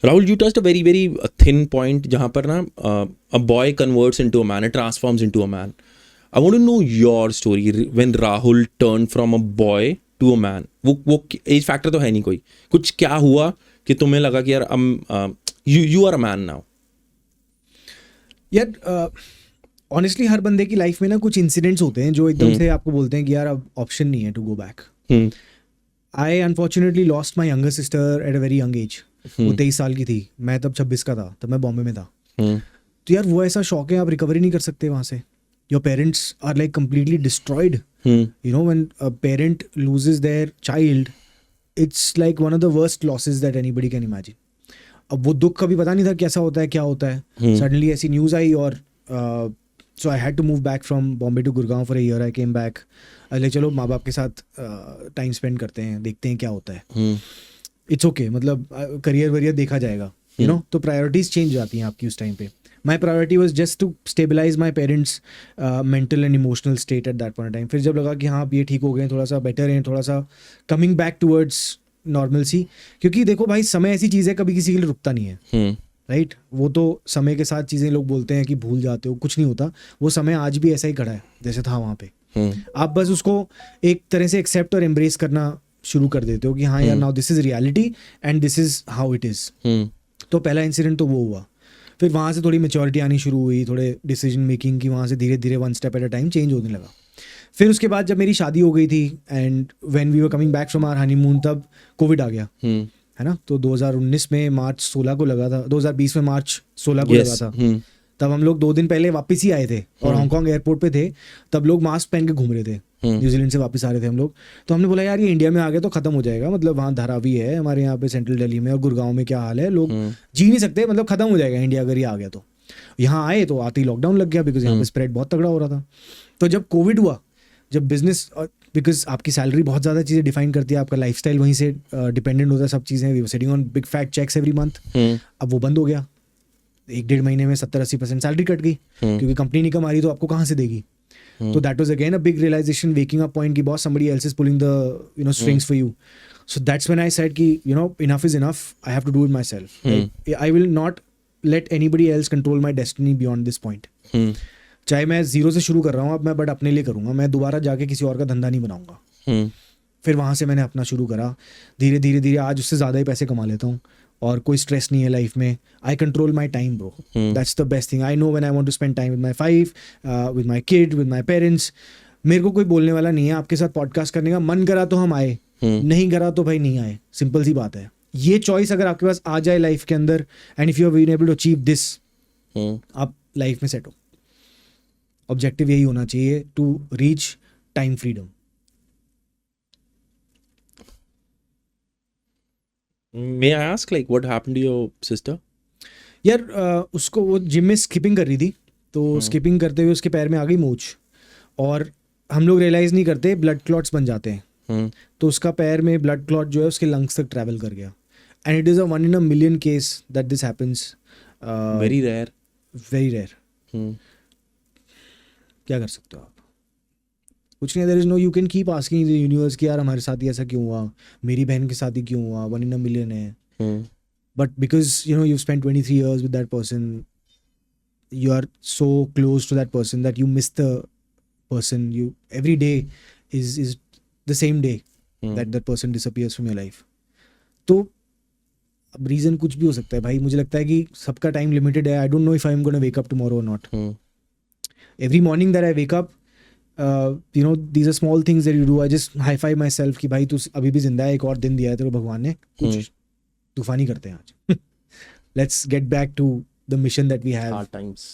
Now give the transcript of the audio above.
Rahul, you touched a very, very thin point जहाँ पर ना a boy converts into a man, it transforms into a man. I want to know your story when Rahul turned from a boy to a man. वो age factor तो है नहीं कोई, कुछ क्या हुआ कि तुम्हें लगा कि यार you are a man now? यार ऑनेस्टली हर बंदे की लाइफ में ना कुछ इंसिडेंट्स होते हैं जो एकदम से आपको बोलते हैं कि यार अब ऑप्शन नहीं है to go back. I unfortunately lost my younger sister at a very young age. वो 23 साल की थी, मैं तब 26 का था, तब मैं बॉम्बे में था. तो यार वो ऐसा शॉक है, आप रिकवरी नहीं कर सकते वहाँ से. Your parents are like completely destroyed. You know when a parent loses their child, it's like one of the worst losses that anybody can imagine. अब वो दुख कभी पता नहीं था कैसा होता है, क्या होता है. सडनली ऐसी न्यूज़ आई और so I had to move back from Bombay to Gurgaon for a year. I came back, अरे चलो माँ बाप के साथ टाइम स्पेंड करते हैं, देखते हैं क्या होता है. इट्स ओके, मतलब करियर वरियर देखा जाएगा, यू नो. तो प्रायोरिटीज़ चेंज जाती हैं आपकी उस टाइम पे. My priority was just to stabilise my parents mental and emotional state at that point time. फिर जब लगा कि हाँ अब ये ठीक हो गए, थोड़ा सा बेटर हैं, थोड़ा सा कमिंग बैक टूवर्ड्स नॉर्मल सी. क्योंकि देखो भाई, समय ऐसी चीज़ है कभी किसी के लिए रुकता नहीं है, राइट. वो तो समय के साथ चीज़ें लोग बोलते हैं कि भूल जाते हो, कुछ नहीं होता. वो समय आज भी ऐसा ही खड़ा है जैसे था वहाँ पे. आप बस उसको एक तरह से एक्सेप्ट और एम्ब्रेस करना शुरू कर देते हो कि हाँ यार, now this is reality and this is how it is. तो पहला इंसिडेंट तो वो हुआ. फिर वहाँ से थोड़ी मेच्योरिटी आनी शुरू हुई, थोड़े डिसीजन मेकिंग की वहाँ से धीरे धीरे one step at a time change होने लगा. फिर उसके बाद जब मेरी शादी हो गई थी and when we were coming back from our honeymoon, तब कोविड आ गया, है ना. तो 2019 में मार्च 16 को लगा था, 2020 में मार्च 16 को लगा था. तब हम लोग 2 दिन पहले वापस ही आए थे और हांगकांग एयरपोर्ट पे थे. तब लोग मास्क पहन के घूम रहे थे, न्यूजीलैंड से वापस आ रहे थे हम लोग. तो हमने बोला यार ये इंडिया में आ गया तो खत्म हो जाएगा, मतलब वहाँ धारावी है हमारे यहाँ पे सेंट्रल दिल्ली में, और गुड़गांव में क्या हाल है, लोग जी नहीं सकते, मतलब खत्म हो जाएगा इंडिया अगर ये आ गया तो. यहाँ आए तो आते ही लॉकडाउन लग गया, बिकॉज यहाँ पे स्प्रेड बहुत तगड़ा हो रहा था. तो जब कोविड हुआ, जब बिजनेस, बिकॉज आपकी सैलरी बहुत ज़्यादा चीज़ें डिफाइन करती है, आपका लाइफस्टाइल वहीं से डिपेंडेंट होता है, सब चीज़ें. We were sitting on big fat cheques every month. अब वो बंद हो गया. 1-1.5 महीने में 70-80% सैलरी कट गई, क्योंकि कंपनी नहीं कमा रही तो आपको कहाँ से देगी. तो that was again a big realisation, waking up point की boss somebody else is pulling the strings for you. So that's when I said कि enough is enough, I have to do it myself. I will not let anybody else control my destiny beyond this point. चाहे मैं zero से शुरू कर रहा हूँ अब, मैं बट अपने लिए करूँगा, मैं दोबारा जाके किसी और का धंधा नहीं बनाऊंगा. फिर वहाँ से मैंने अपना शुरू करा, धीरे धीरे धीरे आज उससे ज़्यादा ही पैसे कमा लेता हूँ और कोई स्ट्रेस नहीं है लाइफ में. I control my time bro, that's the best thing. I know when I want to spend time with my wife, with my kid, with my parents. मेरे को कोई बोलने वाला नहीं है. आपके साथ पॉडकास्ट करने का मन करा तो हम आए, नहीं करा तो भाई नहीं आए, सिंपल सी बात है. ये चॉइस अगर आपके पास आ जाए लाइफ के अंदर, and if you have been able to achieve this, आप लाइफ में सेट हो. ऑब्जेक्टिव यही होना चाहिए, to reach time freedom. May I ask like what happened to your sister? यार उसको, वो जिम में स्किपिंग कर रही थी, तो स्किपिंग करते हुए उसके पैर में आ गई मोच, और हम लोग रियलाइज़ नहीं करते, ब्लड क्लॉट्स बन जाते हैं. तो उसका पैर में ब्लड क्लॉट जो है उसके लंग्स तक ट्रैवल कर गया. And it is a 1 in a million case that this happens. Very rare. Very rare. क्या कर सकते हो आप? कुछ नहीं. There is no, you can keep asking the universe कि यार हमारे साथ ही ऐसा क्यों हुआ, मेरी बहन के साथ ही क्यों हुआ, 1 in a million है. But because you spend 23 years with that person, you are so close to that person that you miss the person. You every day is the same day that person disappears from your life. तो अब reason कुछ भी हो सकता है भाई. मुझे लगता है कि सबका टाइम लिमिटेड है. I don't know if I am gonna wake up tomorrow और not. Every morning that I wake up, these are small things that you do. I just high five myself कि भाई तू अभी भी जिंदा है, एक और दिन दिया है तेरे को भगवान ने, कुछ तूफानी करते हैं आज. Let's get back to the mission that we have. Hard times.